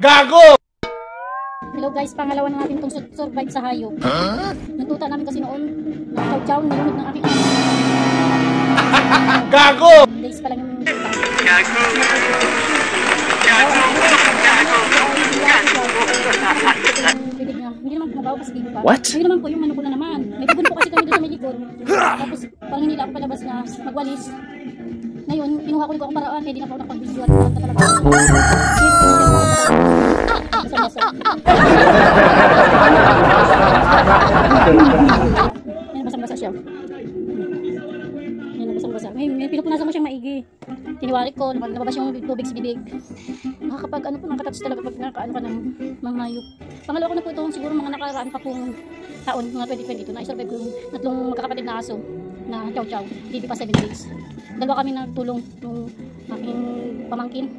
Gago! Hello guys, pangalawa na natin itong survive sa hayop. Natuta namin kasi noon, chow-chow, nilunod ng aking Gago! days pa lang yung Gago! Hindi naman kumabaw kasi hindi pa. What? Ngayon naman po yung ano ko na naman. May bubon po kasi kami doon sa may likod. Tapos parang hindi ako palabas na magwalis. Ngayon, kinuha ko rin ako paraan, hindi na po nakapag-video at talaga. Yan, basang-basa siya. Yan, basang-basa. May pinupunasan ko siyang maigi. Tiniwari ko, nababas yung tubig sa bibig. Nakakapag, ano po, nakatouch talaga pag nakakaano ka ng mga hayop. Pangalawa ko na po ito, siguro mga nakaraan pa pong taon, mga 2022, na-survive ko yung tatlong magkakapatid na aso na chow-chow, hindi pa 7 days. Dalawa kami nagtulong yung aking pamangkin.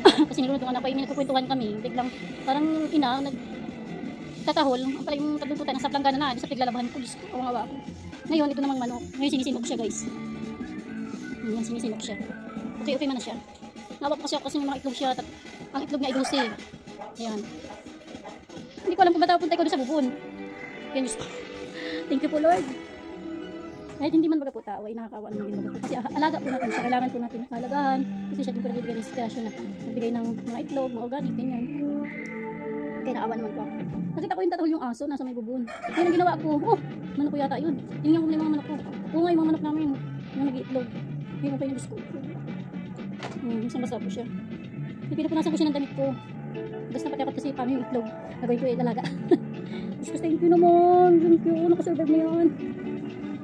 Kasi nilunod yung anak ko, nagkukwentuhan kami, biglang parang ina, nagtatahol, ang pala yung tatlong tuta, nasa planggana na, sa piglalabahan ko, Diyos ko, kawawa ako. Ngayon, ito namang manok, ngayon sinisinok siya guys. Ngayon sinisinok siya. Okay man na siya. Nawak kasi ako kasi may mga itlog siya, ang itlog niya ay 12. Ayan. Hindi ko alam kung ba't punta ko doon sa bubon. Yan, Diyos ko. Thank you po Lord. Kahit hindi man baga po tao ay nakakawa naman din baga po. Kasi alaga po natin siya. Kailangan po natin kalagahan. Kasi siya din po nagbibigay ng stasyon na nagbigay ng mga itlog, mga organic, ganyan. Kaya naawa naman po ako. Nakita ko yung tatahol yung aso nasa may bubon. Yan ang ginawa ko. Oh, manok ko yata yun. Tinignan ko na yung mga manok ko. Oo nga yung mga manok namin. Yung nag-iitlog. Yung kayo ng Diyos ko. Basa po siya. Pinupunasan ko siya ng damit ko. Basta napatiakot kasi paano yung itlog. Nagawin ko yung dalaga. Diyos ko, thank you naman. Thank you. Nakasurvive mo yan.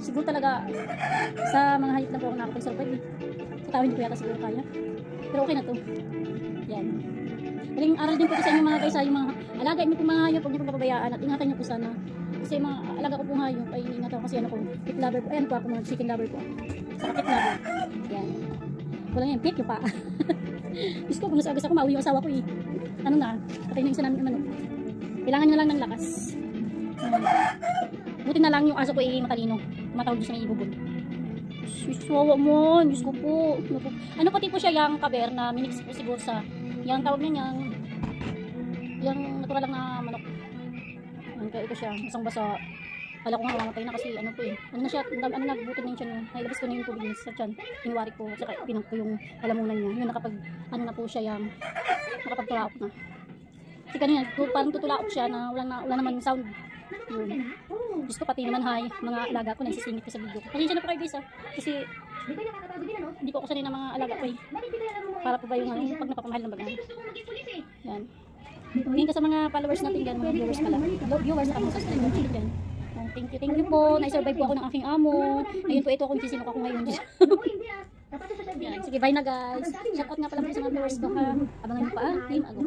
Siguro talaga sa mga hayop na po ako nakapag-survive eh. Sa tao hindi ko yata siguro kaya. Pero okay na to. Yan. Maling aral din po sa inyo mga guys, yung mga alaga niyo po mga hayop, huwag niyo pong papabayaan at ingatan niyo po sana. Kasi mga alaga ko pong hayop ay ingatan ko kasi ano ko, pet lover po. Ayan po ako mga chicken lover po. Sa pet lover. Yan. Wala nga yung pet yung pa. Diyos ko, kung nasagas ako, mauwi yung asawa ko eh. Ano na, patay na yung isa namin manok. Kailangan nyo lang ng lakas. Buti na lang yung aso ko eh matalino. Matawag siya ng ibubod. Diyos, wawa mo. Diyos ko po. Ano pati po siya yung kaber na minix po siguro sa yung tawag niya yung natural lang na manok. Kaya ito siya, isang basa. Kala ko nga mamatay na kasi ano po eh. Ano na siya, ano nagbutod na yung tiyan niya. Nailabas ko na yung tubig niya sa tiyan. Iniwari ko, saka pinang ko yung lalamunan niya. Yun nakapag, ano na po siya yung nakapagtulaok na. Kasi kanina, parang tutulaok siya na wala naman sound. Yun. Diyos ko pati naman hay, mga alaga ko nagsisingit ko sa video. Pasensya na po kayo guys ha. Kasi hindi po ako sanay ng mga alaga ko eh. Para po ba yung ano, pag napapamahal ng baga. Yan. Tingin ka sa mga followers natin dyan, mga viewers pala. Viewers na kami sa subscribe dyan. Thank you po. Na-survive po ako ng aking amo. Ngayon po ito akong sisinok ako ngayon. Yan. Sige, bye na guys. Shout out nga pala po sa mga viewers ko ha. Abangan niyo pa. Team Ago.